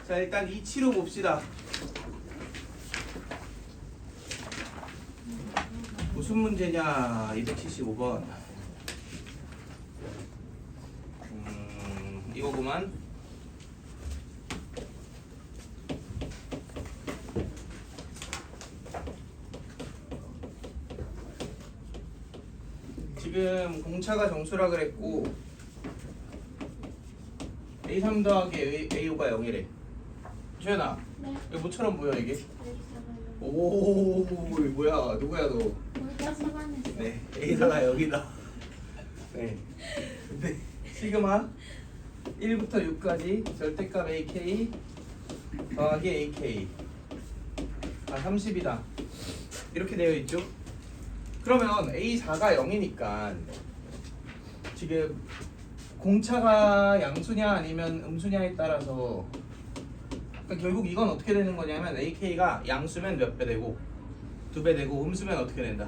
자, 일단 이치로 봅시다. 무슨 문제냐? 275번. 이거구만. 지금 공차가 정수라 그랬고 A3 더하기 A5가 0이래. 주연아, 네. 이거 뭐처럼 보여 이게? 알겠어요. 오, 뭐야? 누구야 너? 뭘까 사과했어요. 네, A사가 여기다. 네. 근데 시그마 1부터 6까지 절대값 AK 더하기 AK 30이다. 이렇게 되어 있죠. 그러면 A4가 0이니까 지금 공차가 양수냐 아니면 음수냐에 따라서 그러니까 결국 이건 어떻게 되는 거냐면 AK가 양수면 몇 배 되고 2배 되고 음수면 어떻게 된다?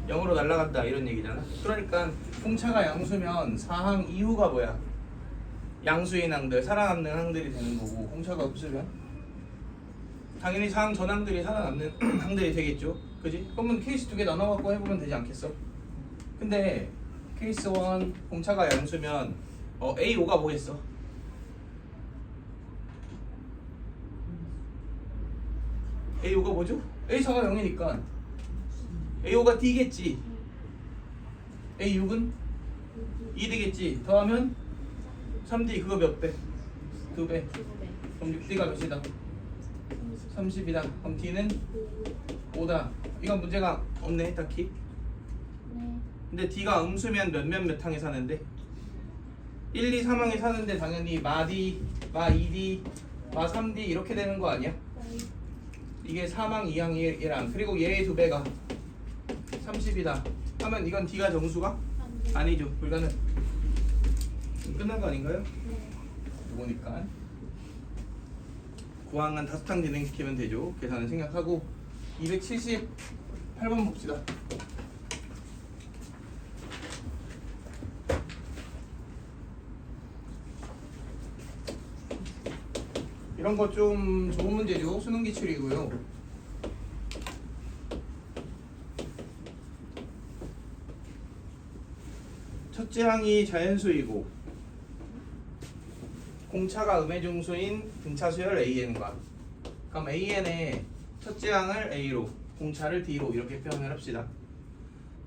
0으로 날아간다 이런 얘기잖아. 그러니까 공차가 양수면 사항 이후가 뭐야? 양수인 항들, 살아남는 항들이 되는 거고 공차가 없으면 당연히 사항 전항들이 살아남는 항들이 되겠죠. 그지? 그러면 케이스 2개 나눠갖고 해보면 되지 않겠어? 근데 케이스 1 공차가 양수면 A5가 뭐겠어? A5가 뭐죠? A4가 0이니까 A5가 D겠지. A6은 2 되겠지. 더하면 3D 그거 몇 배? 2배. 그럼 6D가 몇이다? 30이다. 그럼 D는 5다. 이건 문제가 없네 딱히. 네. 근데 D가 음수면 몇 항에 사는데? 1, 2, 3항에 사는데 당연히 마 D, 마 2D, 마 3D 이렇게 되는 거 아니야? 이게 3항, 2항, 얘랑 그리고 얘의 2배가 30이다 하면 이건 D가 정수가? 아니죠. 불가능. 끝난 거 아닌가요? 네. 이거니까 9항은 5항 진행시키면 되죠. 계산은 생략하고 278번 봅시다. 이런 거 좀 좋은 문제죠. 수능 기출이고요. 첫째 항이 자연수이고 공차가 음의 중수인 등차 수열 AN과 그럼 AN의 첫째 항을 A로 공차를 D로 이렇게 표현을 합시다.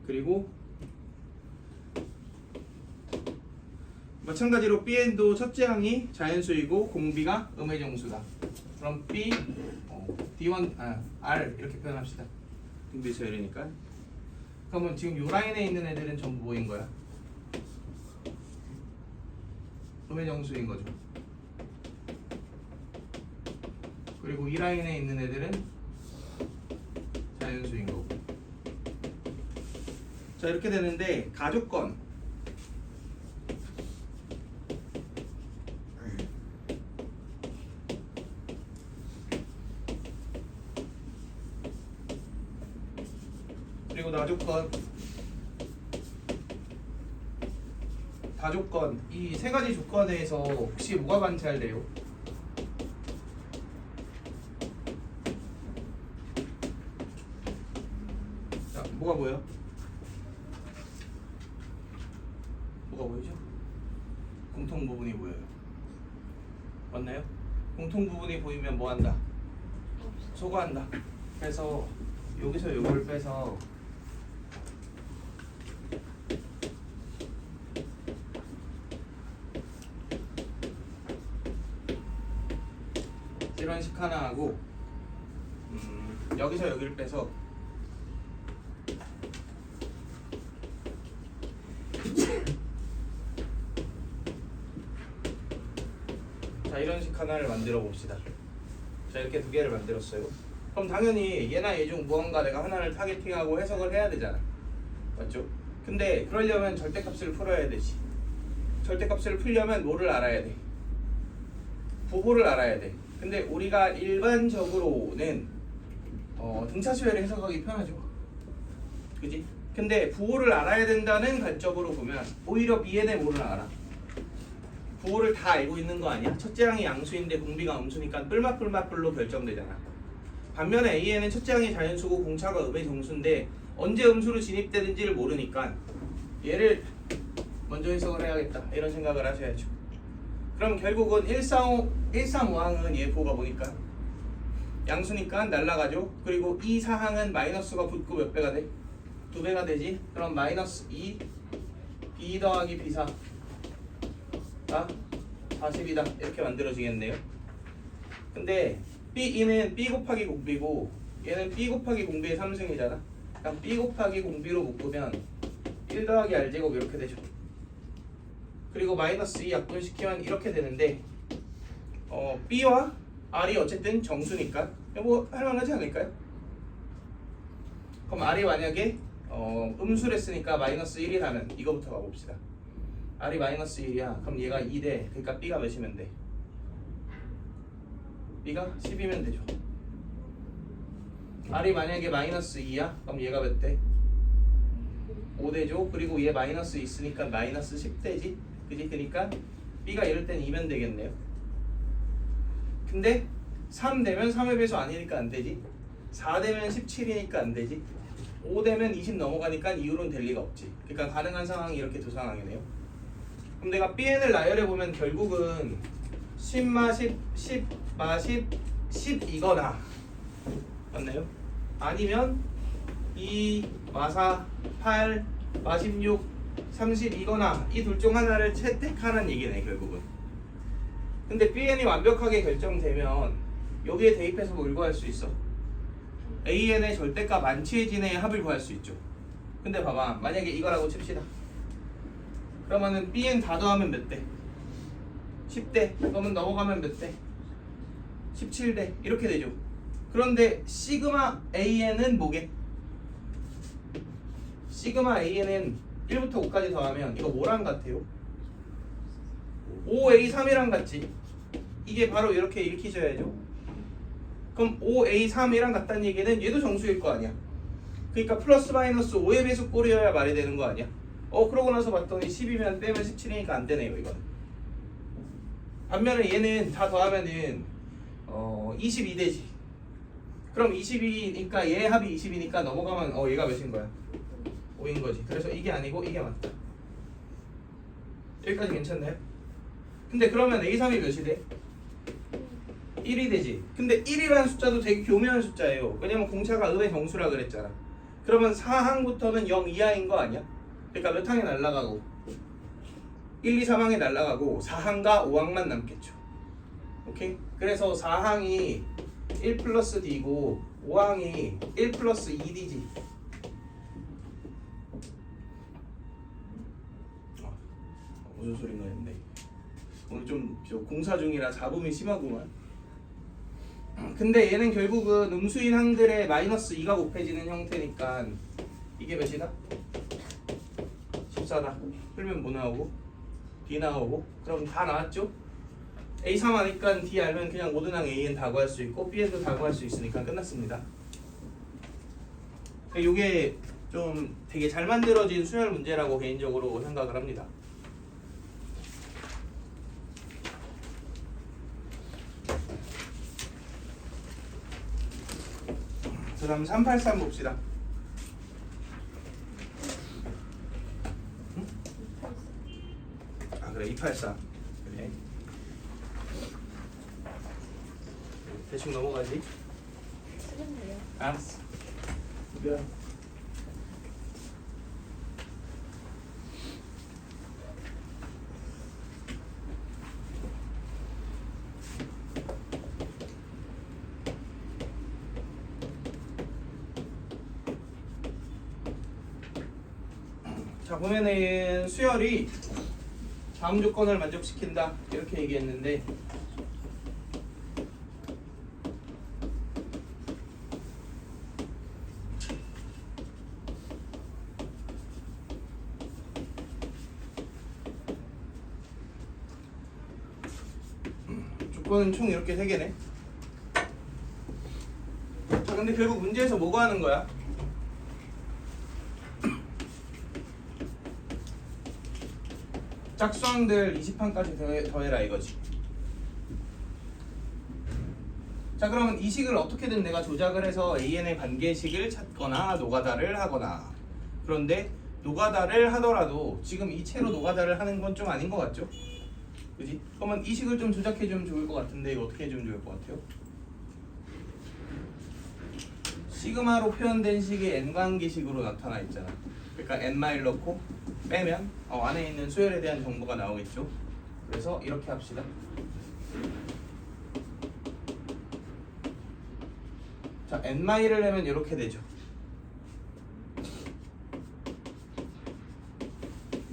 그리고 마찬가지로 BN도 첫째 항이 자연수이고 공비가 음의 정수다. 그럼 B D1 R 이렇게 표현합시다. 등비 수열이니까. 그러면 지금 요 라인에 있는 애들은 전부 뭐인 거야? 음의 정수인 거죠. 그리고 이 라인에 있는 애들은 자연수인 거고. 자 이렇게 되는데 가조건 그리고 나조건 다조건 이 세 가지 조건에서 혹시 뭐가 관찰돼요? 자, 뭐가 보여? 뭐가 보이죠? 공통 부분이 보여요. 맞나요? 공통 부분이 보이면 뭐 한다? 소거한다. 그래서 여기서 요걸 빼서 이런 식 하나 하고 여기서 여기를 빼서 자 이런 식 하나를 만들어 봅시다. 자 이렇게 두 개를 만들었어요. 그럼 당연히 얘나 얘 중 무언가 내가 하나를 타겟팅하고 해석을 해야 되잖아. 맞죠? 근데 그러려면 절대값을 풀어야 되지. 절대값을 풀려면 뭐를 알아야 돼? 부호를 알아야 돼. 근데 우리가 일반적으로는 등차 수열을 해석하기 편하죠. 그지? 근데 부호를 알아야 된다는 관점으로 보면 오히려 BN의 뭐를 알아? 구호를 다 알고 있는 거 아니야? 첫째 항이 양수인데 공비가 음수니까 뿔맛뿔맛뿔로 결정되잖아. 반면에 A에는 첫째 항이 자연수고 공차가 음의 정수인데 언제 음수로 진입되는지를 모르니까 얘를 먼저 해석을 해야겠다 이런 생각을 하셔야죠. 그럼 결국은 135항은 얘 구호가 뭐니까? 양수니까 날라가죠. 그리고 2사항은 마이너스가 붙고 몇 배가 돼? 2배가 되지. 그럼 마이너스 2 B 더하기 B4가 40이다 이렇게 만들어지겠네요. 근데 B2는 B 곱하기 공비고 얘는 B 곱하기 공비의 3승이잖아. 그럼 B 곱하기 공비로 묶으면 1 더하기 R제곱 이렇게 되죠. 그리고 마이너스 2 약분시키면 이렇게 되는데 B와 R이 어쨌든 정수니까 뭐 할만하지 않을까요? 그럼 R이 만약에 음수를 했으니까 마이너스 1이라면 이거부터 가봅시다. R이 마이너스 1이야. 그럼 얘가 2대. 그러니까 B가 몇이면 돼? B가 10이면 되죠. R이 만약에 마이너스 2야. 그럼 얘가 몇 대? 5대죠. 그리고 얘 마이너스 있으니까 마이너스 10대지. 그지? 그러니까 B가 이럴 땐 2면 되겠네요. 근데 3 되면 3의 배수 아니니까 안 되지. 4 되면 17이니까 안 되지. 5 되면 20 넘어가니까 이후로는 될 리가 없지. 그러니까 가능한 상황이 이렇게 두 상황이네요. 그럼 내가 BN을 나열해 보면 결국은 10마 10, 10마 10, 10이거나 맞나요? 아니면 2, 마4, 8, 마16, 30이거나 이 둘 중 하나를 채택하는 얘기네 결국은. 근데 BN이 완벽하게 결정되면 여기에 대입해서 뭘 구할 수 있어? AN의 절대값 만취해진의 합을 구할 수 있죠. 근데 봐봐 만약에 이거라고 칩시다. 그러면은 BN 다 더하면 몇 대? 10대. 그러면 넘어가면 몇 대? 17대. 이렇게 되죠. 그런데 시그마 AN은 뭐게? 시그마 AN은 1부터 5까지 더하면 이거 뭐랑 같아요? 5A3이랑 같지? 이게 바로 이렇게 읽히셔야죠. 그럼 5A3이랑 같다는 얘기는 얘도 정수일 거 아니야. 그러니까 플러스 마이너스 5의 배수 꼴이어야 말이 되는 거 아니야. 그러고 나서 봤더니 10이면 빼면 17이니까 안 되네요 이건. 반면에 얘는 다 더하면은 22되지. 그럼 22니까 얘 합이 20이니까 넘어가면 얘가 몇인 거야? 5인 거지. 그래서 이게 아니고 이게 맞다. 여기까지 괜찮나요? 근데 그러면 A3이 몇이 돼? 1이 되지. 근데 1이라는 숫자도 되게 교묘한 숫자예요. 왜냐면 공차가 음의 정수라 그랬잖아. 그러면 4항부터는 0 이하인 거 아니야? 그러니까 몇 항이 날라가고 1, 2, 3항이 날라가고 4항과 5항만 남겠죠. 오케이? 그래서 4항이 1 플러스 D고 5항이 1 플러스 2D지. 무슨 소린가 했는데 오늘 좀 공사 중이라 잡음이 심하구만. 근데 얘는 결국은 음수인 항들의 마이너스 2가 곱해지는 형태니까 이게 몇이다? 14다. 풀면 뭐 나오고? D 나오고. 그럼 다 나왔죠? A3 하니까 D 알면 그냥 모든 항 AN 다 구할 수 있고 Bn도 다 구할 수 있으니까 끝났습니다. 이게 좀 되게 잘 만들어진 수열 문제라고 개인적으로 생각을 합니다. 그 다음 383 봅시다. 응? 그래 283 그래. 대충 넘어가지. 쓰겠네요. 알았어. 미안. 자 보면은 수열이 다음 조건을 만족시킨다 이렇게 얘기했는데 조건은 총 이렇게 3개네. 자 근데 결국 문제에서 뭐가 하는 거야? 짝수항들 20항까지 더해라 이거지. 자 그러면 이 식을 어떻게든 내가 조작을 해서 AN의 관계식을 찾거나 노가다를 하거나, 그런데 노가다를 하더라도 지금 이 채로 노가다를 하는 건 좀 아닌 것 같죠? 그지? 그러면 이 식을 좀 조작해주면 좋을 것 같은데 이거 어떻게 해주면 좋을 것 같아요? 시그마로 표현된 식이 n관계식으로 나타나 있잖아. 그러니까 n 마일 넣고 빼면 안에 있는 수열에 대한 정보가 나오겠죠. 그래서 이렇게 합시다. 자 n마일을 내면 이렇게 되죠.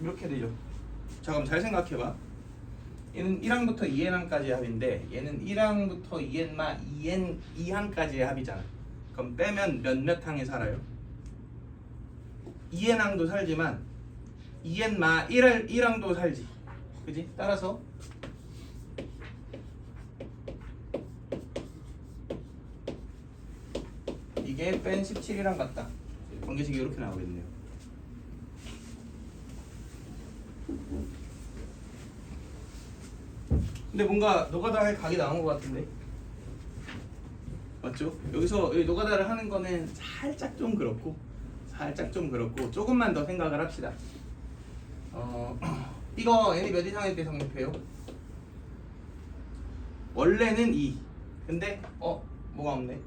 이렇게 되죠. 자 그럼 잘 생각해봐. 얘는 1항부터 2n항까지의 합인데 얘는 1항부터 2n까지의 합이잖아. 그럼 빼면 몇몇 항에 살아요? 2n항도 살지만 1항도 살지. 그지? 따라서 이게 뺀 17이랑 같다. 관계식이 이렇게 나오겠네요. 근데 뭔가 노가다 할 각이 나온 것 같은데, 맞죠? 여기서 노가다를 하는 거는 살짝 좀 그렇고 조금만 더 생각을 합시다. 이거 n이 몇 이상일 때 성립해요? 원래는 2. 근데 뭐가 없네?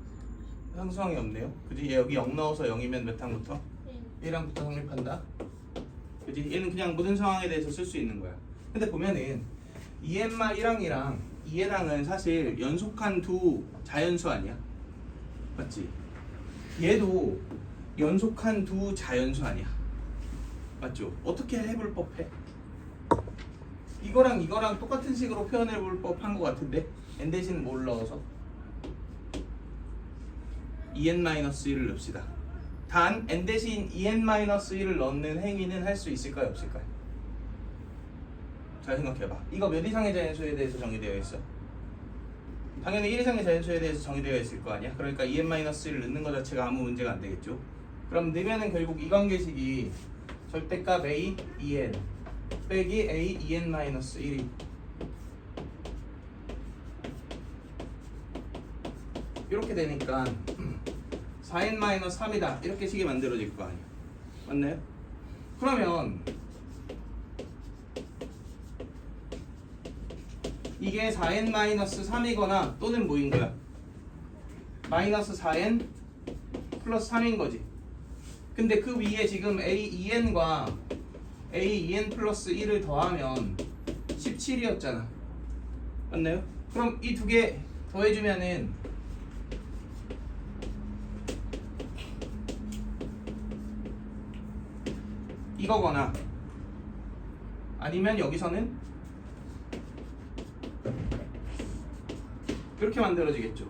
상수항이 없네요. 그지? 얘 여기 0 넣어서 0이면 몇 항부터? 1항부터 성립한다. 그지? 얘는 그냥 모든 상황에 대해서 쓸 수 있는 거야. 근데 보면은 2n마 1항이랑 2n항은 사실 연속한 두 자연수 아니야? 맞지? 얘도 연속한 두 자연수 아니야? 맞죠? 어떻게 해볼 법해? 이거랑 똑같은 식으로 표현해볼 법한 것 같은데 n 대신 뭘 넣어서? 2n-1을 넣읍시다. 단 n 대신 2n-1을 넣는 행위는 할 수 있을까요? 없을까요? 잘 생각해봐. 이거 몇 이상의 자연수에 대해서 정의되어 있어? 당연히 1 이상의 자연수에 대해서 정의되어 있을 거 아니야? 그러니까 2n-1을 넣는 것 자체가 아무 문제가 안 되겠죠? 그럼 넣으면은 결국 이 관계식이 절대값 a 2n 빼기 a 2n-1이 이렇게 되니까 4n-3이다 이렇게 식이 만들어질 거 아니야. 맞나요? 그러면 이게 4n-3이거나 또는 뭐인 거야? 마이너스 4n 플러스 3인 거지. 근데 그 위에 지금 a2n과 a2n 플러스 1을 더하면 17이었잖아. 맞나요? 그럼 이 두 개 더해주면은 이거거나 아니면 여기서는 이렇게 만들어지겠죠.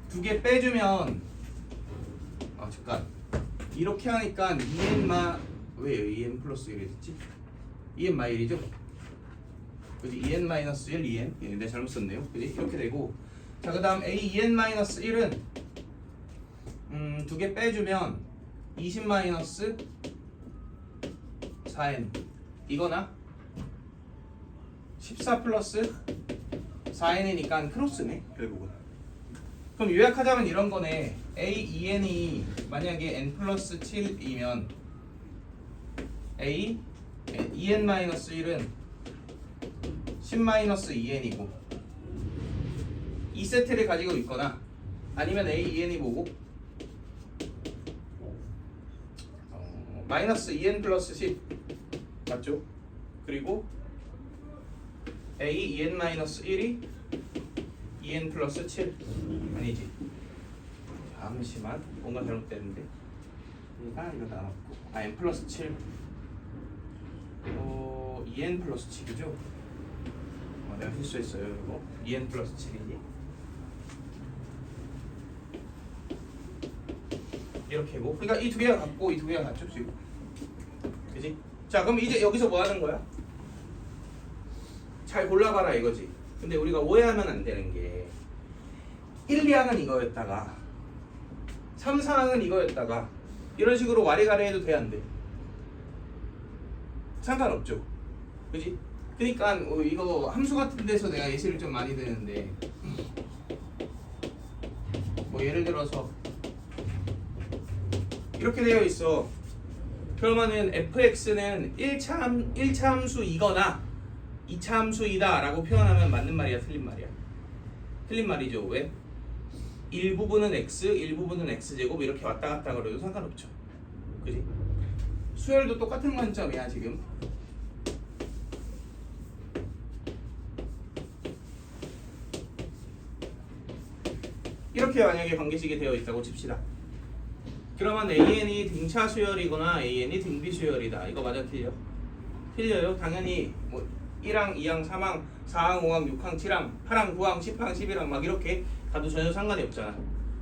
두 개 빼주면 잠깐 이렇게 하니까 2n마 왜 2n 플러스 1이 됐지? 2n마 1이죠? 그지? 2n 마이너스 1 2n 내가 잘못 썼네요. 그지? 이렇게 되고 자 그 다음 a 2n 마이너스 1은 두 개 빼주면 20 마이너스 4n 이거나 14 플러스 4n이니까 크로스네 결국은. 그럼 요약하자면 이런 거네. a 2n이 만약에 n 플러스 7이면 a 2n 마이너스 1은 10 마이너스 2n이고 이 세트를 가지고 있거나 아니면 a 2n이 뭐고 마이너스 2n 플러스 10 맞죠? 그리고 a 2n 마이너스 1이 2n 플러스 7 아니지? 잠시만 뭔가 잘못됐는데 그러니까 이거 나왔고 n 플러스 7 2n 플러스 7이죠? 내가 실수했어요. 이거 2n 플러스 7이니 이렇게고 그러니까 이 두 개가 같고 이 두 개가 같죠 지금. 그지? 자 그럼 이제 여기서 뭐 하는 거야? 잘 골라봐라 이거지. 근데 우리가 오해하면 안 되는 게 1, 2항은 이거였다가 3, 4항은 이거였다가 이런 식으로 와리가리 해도 돼 안 돼? 상관없죠. 그지? 그러니까 이거 함수 같은 데서 내가 예시를 좀 많이 드는데 뭐 예를 들어서 이렇게 되어 있어. 그러면은 fx는 1차 함수이거나 2차 함수이다 라고 표현하면 맞는 말이야, 틀린 말이야? 틀린 말이죠. 왜? 일부분은 x, 일부분은 x제곱 이렇게 왔다 갔다 그래도 상관없죠. 그지? 수열도 똑같은 관점이야 지금. 이렇게 만약에 관계식이 되어 있다고 칩시다. 그러면 AN이 등차 수열이거나 AN이 등비 수열이다. 이거 맞아, 틀려? 틀려요. 당연히 뭐 1항, 2항, 3항, 4항, 5항, 6항, 7항, 8항, 9항, 10항, 11항 막 이렇게 가도 전혀 상관이 없잖아.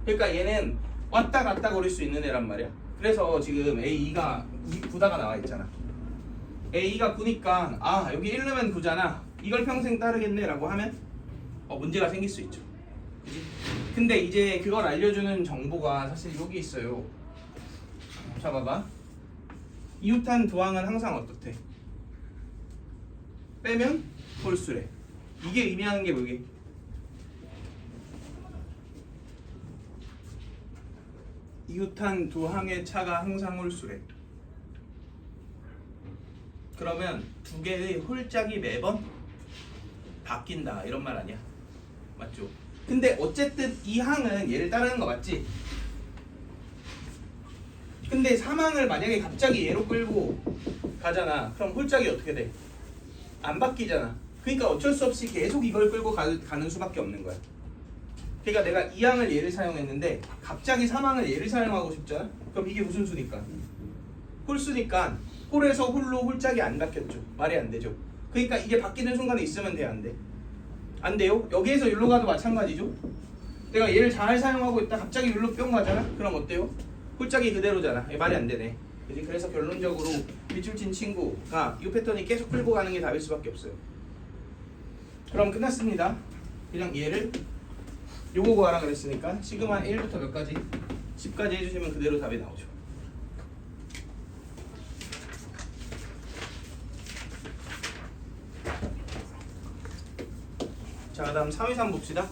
그러니까 얘는 왔다 갔다 거릴 수 있는 애란 말이야. 그래서 지금 A2가 9다가 나와 있잖아. A2가 9니까 아 여기 1 넣으면 9잖아. 이걸 평생 따르겠네 라고 하면 문제가 생길 수 있죠. 그치? 근데 이제 그걸 알려주는 정보가 사실 여기 있어요. 자 봐봐. 이웃한 두항은 항상 어떻대? 빼면 홀수래. 이게 의미하는 게 뭐게? 이웃한 두 항의 차가 항상 홀수래. 그러면 두 개의 홀짝이 매번 바뀐다 이런 말 아니야? 맞죠? 근데 어쨌든 이 항은 얘를 따르는 거 맞지? 근데 3항을 만약에 갑자기 얘로 끌고 가잖아. 그럼 홀짝이 어떻게 돼? 안 바뀌잖아. 그러니까 어쩔 수 없이 계속 이걸 끌고 가는 수밖에 없는 거야. 그러니까 내가 2항을 얘를 사용했는데 갑자기 3항을 얘를 사용하고 싶잖아. 그럼 이게 무슨 수니까? 홀수니까 홀에서 홀로 홀짝이 안 바뀌었죠. 말이 안 되죠. 그러니까 이게 바뀌는 순간에 있으면 돼, 안 돼? 안 돼요? 여기에서 여기로 가도 마찬가지죠. 내가 얘를 잘 사용하고 있다 갑자기 여기로 뿅 가잖아. 그럼 어때요? 홀짝이 그대로잖아. 말이 안 되네. 그치? 그래서 결론적으로 밑줄 친 친구가 이 패턴이 계속 끌고 가는 게 답일 수밖에 없어요. 그럼 끝났습니다. 그냥 얘를 요거 구하라 그랬으니까 시그마 1부터 몇 가지? 10까지 해주시면 그대로 답이 나오죠. 자, 그 다음 323 봅시다.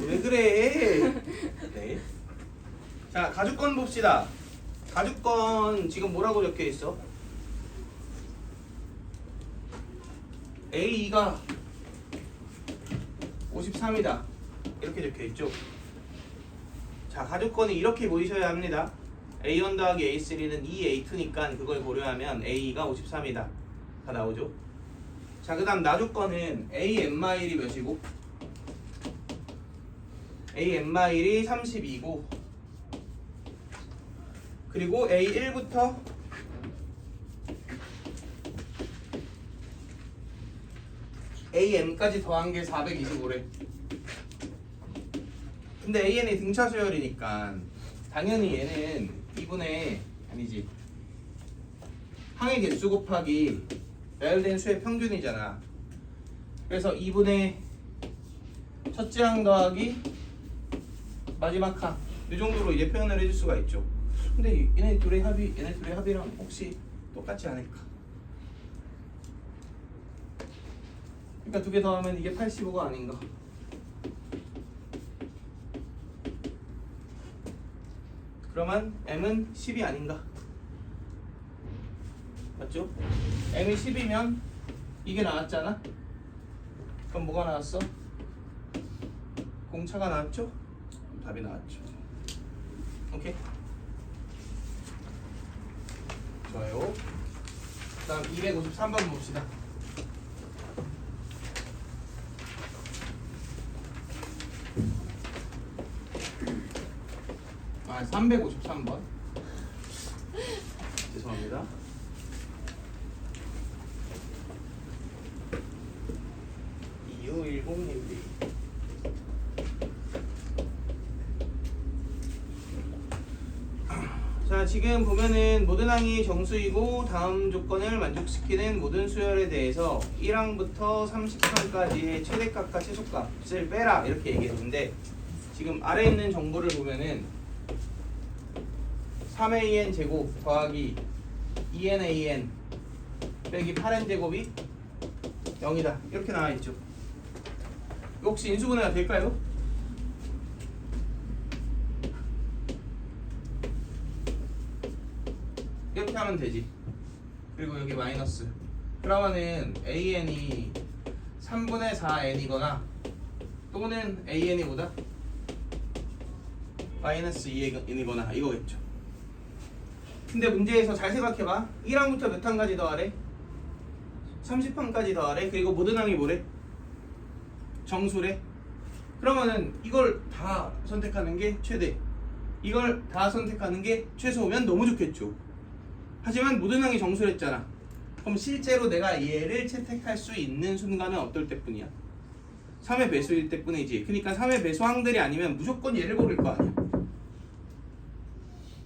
왜 그래? 네. 자, 가주권 봅시다. 가주권 지금 뭐라고 적혀 있어? A2가 53이다. 이렇게 적혀 있죠. 자, 가주권이 이렇게 보이셔야 합니다. A1 더하기 A3는 2A2니까 그걸 고려하면 A2가 53이다. 다 나오죠. 자, 그 다음 나주권은 AN-1이 몇이고 AN-1이 32고 그리고 A1부터 AM까지 더한 게 425래. 근데 AN이 등차 수열이니까 당연히 얘는 2분의 아니지 항의 개수 곱하기 나열된 수의 평균이잖아. 그래서 2분의 첫째 항 더하기 마지막 항 이 정도로 이제 표현을 해줄 수가 있죠. 근데 얘네 둘의 합이랑 혹시 똑같지 않을까? 그러니까 두 개 더하면 이게 85가 아닌가? 그러면 M은 10이 아닌가? 맞죠? M이 10이면 이게 나왔잖아? 그럼 뭐가 나왔어? 공차가 나왔죠? 답이 나왔죠. 오케이? 좋아요. 그 다음 253번 봅시다. 353번. 죄송합니다. (2510) 자, 지금 보면은 모든 항이 정수이고 다음 조건을 만족시키는 모든 수열에 대해서 1항부터 30항까지의 최대값과 최소값을 빼라 이렇게 얘기했는데, 지금 아래에 있는 정보를 보면은 3an 제곱 더하기 2nan 빼기 8n 제곱이 0이다 이렇게 나와있죠. 이거 혹시 인수분해가 될까요? 이렇게 하면 되지. 그리고 여기 마이너스. 그러면은 an이 3분의 4n이거나 또는 an이 보다 마이너스 2n이거나 이거겠죠. 근데 문제에서 잘 생각해봐. 1항부터 몇 항까지 더하래? 30항까지 더하래. 그리고 모든 항이 뭐래? 정수래. 그러면은 이걸 다 선택하는 게 최대, 이걸 다 선택하는 게 최소면 너무 좋겠죠. 하지만 모든 항이 정수랬잖아. 그럼 실제로 내가 얘를 채택할 수 있는 순간은 어떨 때뿐이야? 3의 배수일 때뿐이지. 그러니까 3의 배수 항들이 아니면 무조건 얘를 고를 거 아니야.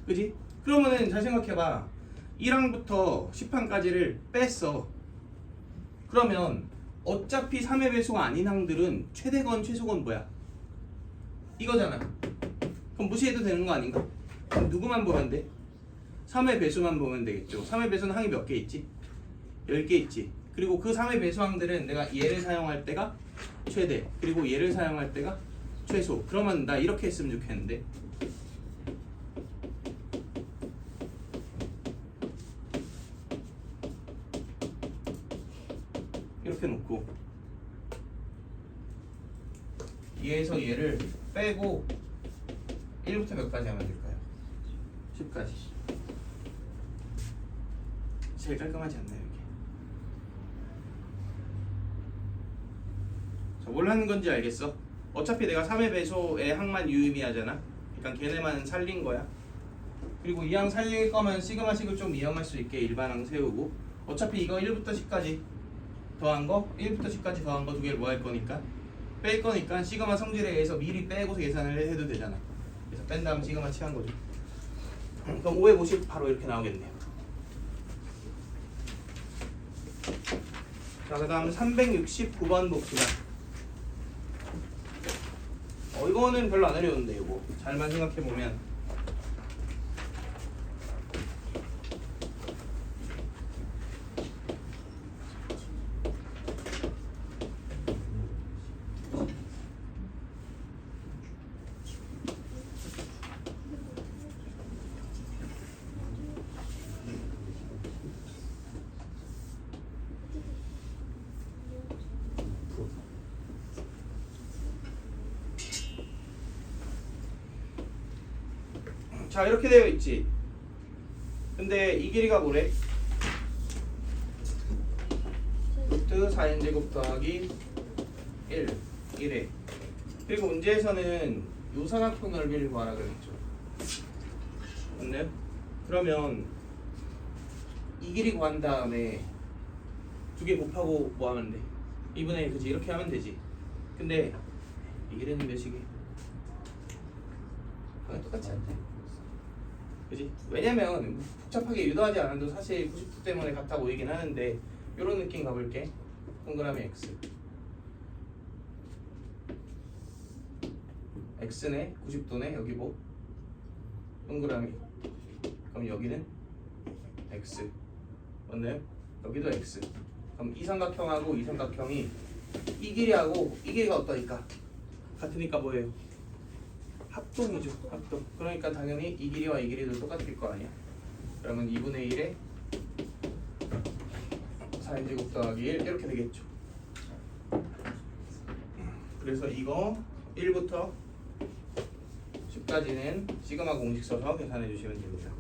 그지? 그러면은 잘 생각해봐. 1항부터 10항까지를 뺐어. 그러면 어차피 3의 배수가 아닌 항들은 최대건 최소건 뭐야? 이거잖아. 그럼 무시해도 되는 거 아닌가? 그럼 누구만 보면 돼? 3의 배수만 보면 되겠죠. 3의 배수는 항이 몇 개 있지? 10개 있지. 그리고 그 3의 배수 항들은 내가 얘를 사용할 때가 최대, 그리고 얘를 사용할 때가 최소. 그러면 나 이렇게 했으면 좋겠는데, 이렇게 놓고 얘에서 얘를 빼고 1부터 몇 가지 하면 될까요? 10까지. 제일 깔끔하지 않나요 이게? 자, 뭘 하는 건지 알겠어? 어차피 내가 3의 배수의 항만 유의미하잖아. 그러니까 걔네만 살린 거야. 그리고 이 항 살릴 거면 시그마식을 좀 이용할 수 있게 일반항 세우고, 어차피 이거 1부터 10까지 더한 거, 1부터 10까지 더한 거 두 개를 뭐 할 거니까? 뺄 거니까 시그마 성질에 의해서 미리 빼고서 계산을 해도 되잖아. 그래서 뺀 다음 시그마 취한 거죠. 그럼 550 바로 이렇게 나오겠네요. 자, 그 다음 369번 봅시다. 이거는 별로 안 어려운데, 이거 잘만 생각해보면. 자, 이렇게 되어 있지. 근데 이 길이가 뭐래? 루트 4n제곱 더하기 1에. 그리고 문제에서는 요사각형 넓이를 구하라 그랬죠. 맞나요? 그러면 이 길이 구한 다음에 두 개 곱하고 뭐 하면 돼? 2분의 1, 그치? 이렇게 하면 되지. 근데 이 길이는 몇이게? 똑같지 않냐? 그지? 왜냐면 복잡하게 유도하지 않아도 사실 90도 때문에 같아 보이긴 하는데, 요런 느낌 가볼게. 동그라미 x x네 90도네. 여기 뭐 동그라미, 그럼 여기는 x 맞나요? 여기도 x. 그럼 이 삼각형하고 이 삼각형이 이 길이하고 이 길이가 어떠니까? 같으니까 뭐예요? 합동이죠. 합동. 그러니까 당연히 이 길이와 이 길이도 똑같을 거 아니야. 그러면 2분의 1에 4n제곱 더하기 1 이렇게 되겠죠. 그래서 이거 1부터 10까지는 시그마 공식 써서 계산해 주시면 됩니다.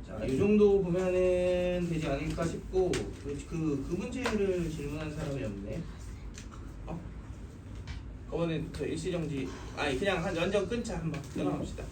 자, 이 정도 보면은 되지 않을까 싶고, 그 문제를 질문한 사람이 없네. 어머니 저 일시정지 아니 그냥 한 완전 끊자 한번 끊어봅시다.